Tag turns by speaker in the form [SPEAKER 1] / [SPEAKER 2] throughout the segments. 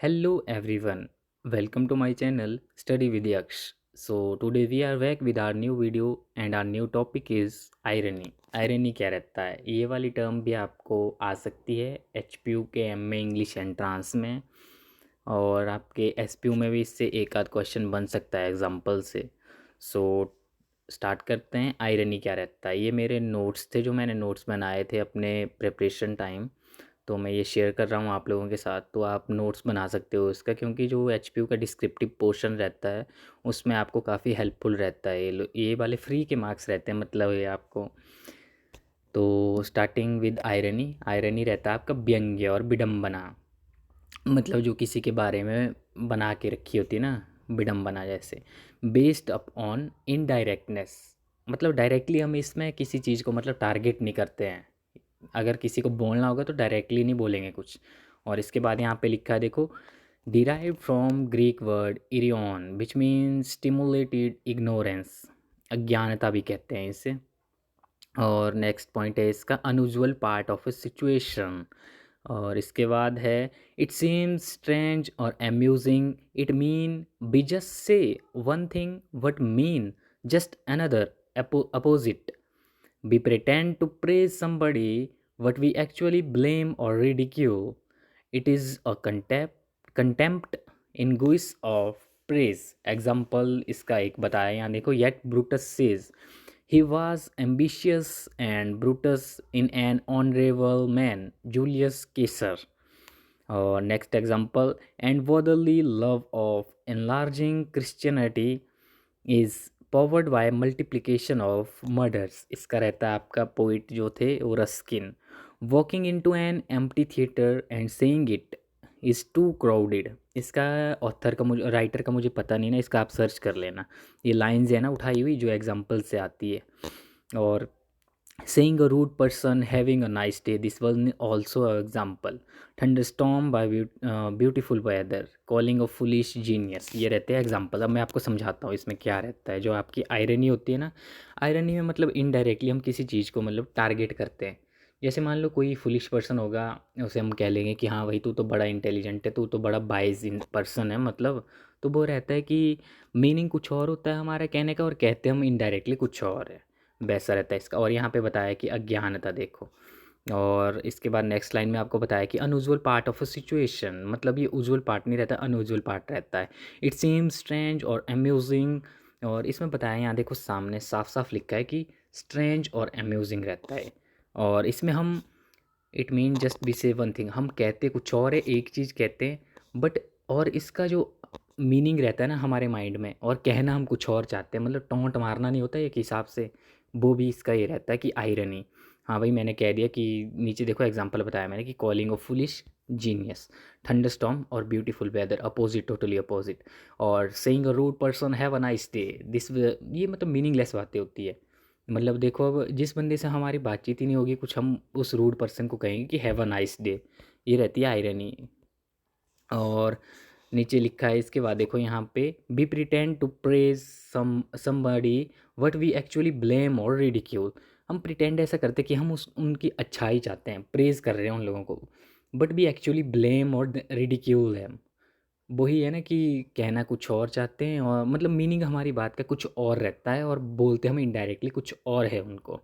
[SPEAKER 1] Hello everyone, welcome to my channel Study with Yaksh. So today we are back with our new video and our new topic is irony. Irony क्या रहता है? ये वाली term भी आपको आ सकती है HPU के एमए इंग्लिश एंट्रांस में और आपके SPU में भी इससे एक आध क्वेश्चन बन सकता है एग्जाम्पल से. सो स्टार्ट करते हैं. आयरनी क्या रहता है? ये मेरे नोट्स थे जो मैंने नोट्स बनाए थे अपने प्रिपरेशन टाइम, तो मैं ये शेयर कर रहा हूँ आप लोगों के साथ. तो आप नोट्स बना सकते हो इसका, क्योंकि जो HPU का डिस्क्रिप्टिव पोर्शन रहता है उसमें आपको काफ़ी हेल्पफुल रहता है. ये वाले फ्री के मार्क्स रहते हैं, मतलब ये आपको. तो स्टार्टिंग विद आयरनी. आयरनी रहता है आपका व्यंग्य और विडम्बना, मतलब जो किसी के बारे में बना के रखी होती है ना, विडम्बना जैसे. बेस्ड अप ऑन इनडायरेक्टनेस, मतलब डायरेक्टली हम इसमें किसी चीज़ को मतलब टारगेट नहीं करते हैं. अगर किसी को बोलना होगा तो डायरेक्टली नहीं बोलेंगे कुछ. और इसके बाद यहाँ पे लिखा है देखो, डिराइव फ्रॉम ग्रीक वर्ड इरियन विच मीन्स स्टिमुलेटेड इग्नोरेंस, अज्ञानता भी कहते हैं इसे. और नेक्स्ट पॉइंट है इसका, unusual part of a situation. और इसके बाद है, इट सीम्स स्ट्रेंज और amusing, it mean be just say one thing what mean just another opposite. We pretend to praise somebody what we actually blame or ridicule. It is a contempt in guise of praise. Example इसका एक बताया यहाँ देखो. Yet Brutus says he was ambitious and Brutus in an honorable man, Julius Caesar. Next example, and brotherly love of enlarging Christianity is powered by multiplication of murders. इसका रहता है आपका poet जो थे वो Ruskin. Walking into an empty theatre and saying it is too crowded. इसका author का मुझे, राइटर का मुझे पता नहीं ना, इसका आप सर्च कर लेना. ये लाइन्स है ना उठाई हुई जो एग्जाम्पल से आती है. और saying a rude person having a nice day, this was also an example. Thunderstorm by beautiful weather, calling a foolish genius, ये रहते हैं एग्जाम्पल. अब मैं आपको समझाता हूँ इसमें क्या रहता है. जो आपकी आयरनी होती है ना, आयरनी में मतलब इनडायरेक्टली हम किसी चीज़ को मतलब टारगेट करते हैं. जैसे मान लो कोई फुलिश पर्सन होगा, उसे हम कह लेंगे कि हाँ भाई तू तो बड़ा इंटेलिजेंट है, तू तो बड़ा वाइज पर्सन है, मतलब. तो वो रहता है कि मीनिंग कुछ और होता है हमारा कहने का और कहते हम इनडायरेक्टली कुछ और है, वैसा रहता है इसका. और यहाँ पे बताया कि अज्ञानता देखो. और इसके बाद नेक्स्ट लाइन में आपको बताया कि unusual part of a situation, मतलब ये उज्ज्वल पार्ट नहीं रहता, अनयूजुअल पार्ट रहता है. इट सीम्स स्ट्रेंज और अम्यूजिंग. और इसमें बताया यहाँ देखो सामने साफ साफ लिखा है कि स्ट्रेंज और अम्यूजिंग रहता है. और इसमें हम, इट मीन जस्ट बी से वन थिंग, हम कहते कुछ और है, एक चीज़ कहते हैं बट, और इसका जो मीनिंग रहता है ना हमारे माइंड में, और कहना हम कुछ और चाहते हैं, मतलब टोंट मारना नहीं होता एक हिसाब से. वो भी इसका ये रहता है कि आयरनी. हाँ भाई मैंने कह दिया कि नीचे देखो एग्जांपल बताया मैंने कि calling of foolish genius, thunderstorm और beautiful weather opposite, totally opposite. और saying a rude person have a nice day, this, ये मतलब मीनिंगलेस बातें होती है. मतलब देखो अब जिस बंदे से हमारी बातचीत ही नहीं होगी कुछ, हम उस रूड पर्सन को कहेंगे कि हैव अ नाइस डे, ये रहती है आयरनी. और नीचे लिखा है इसके बाद देखो यहाँ पे, we pretend to praise somebody what we actually blame और रिडिक्यूल. हम प्रिटेंड ऐसा करते कि हम उस उनकी अच्छाई चाहते हैं, प्रेज कर रहे हैं उन लोगों को, बट भी एक्चुअली ब्लेम और रिडिक्यूल है. वही है ना कि कहना कुछ और चाहते हैं और मतलब मीनिंग हमारी बात का कुछ और रहता है और बोलते हम इनडायरेक्टली कुछ और है उनको.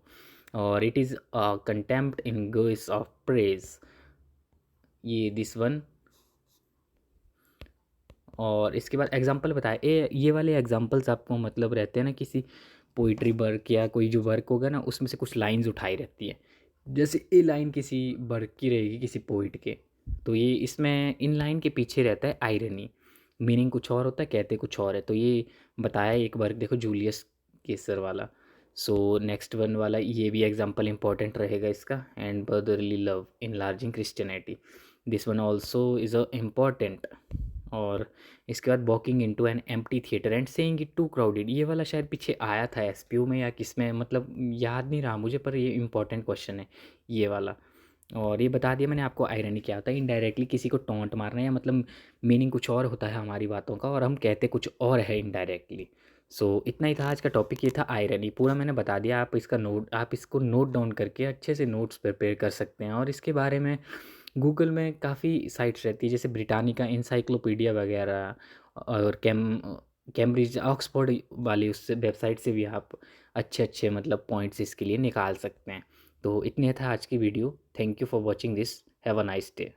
[SPEAKER 1] और it is contempt in guys of praise, ये दिस वन. और इसके बाद एग्जाम्पल बताए, ये वाले एग्जाम्पल्स आपको मतलब रहते हैं ना किसी पोइट्री वर्क या कोई जो वर्क होगा ना उसमें से कुछ लाइंस उठाई रहती है. जैसे ए लाइन किसी वर्क की रहेगी किसी पोइट के, तो ये इसमें इन लाइन के पीछे रहता है आयरनी, मीनिंग कुछ और होता है कहते कुछ और है. तो ये बताया एक वर्क देखो जूलियस केसर वाला. सो नेक्स्ट वन वाला ये भी एग्जाम्पल इंपॉर्टेंट रहेगा इसका. एंड ब्रदरली लव इन लार्जिंग Christianity, this one also is a important. और इसके बाद walking into an empty theatre and saying it too crowded, ये वाला शायद पीछे आया था एसपीयू में या किस में, मतलब याद नहीं रहा मुझे, पर ये इंपॉर्टेंट क्वेश्चन है ये वाला. और ये बता दिया मैंने आपको आयरनी क्या होता है. इनडायरेक्टली किसी को टोंट मारना या मतलब मीनिंग कुछ और होता है हमारी बातों का और हम कहते कुछ और है इनडायरेक्टली. सो इतना ही था आज का टॉपिक, ये था आयरनी. पूरा मैंने बता दिया. आप इसका नोट, आप इसको नोट डाउन करके अच्छे से नोट्स प्रिपेयर कर सकते हैं. और इसके बारे में गूगल में काफ़ी साइट्स रहती है, जैसे ब्रिटानिका इंसाइक्लोपीडिया वगैरह, और कैम्ब्रिज ऑक्सफोर्ड वाली उससे वेबसाइट से भी आप अच्छे अच्छे मतलब पॉइंट्स इसके लिए निकाल सकते हैं। तो इतने था आज की video. Thank you for watching this. Have a nice day.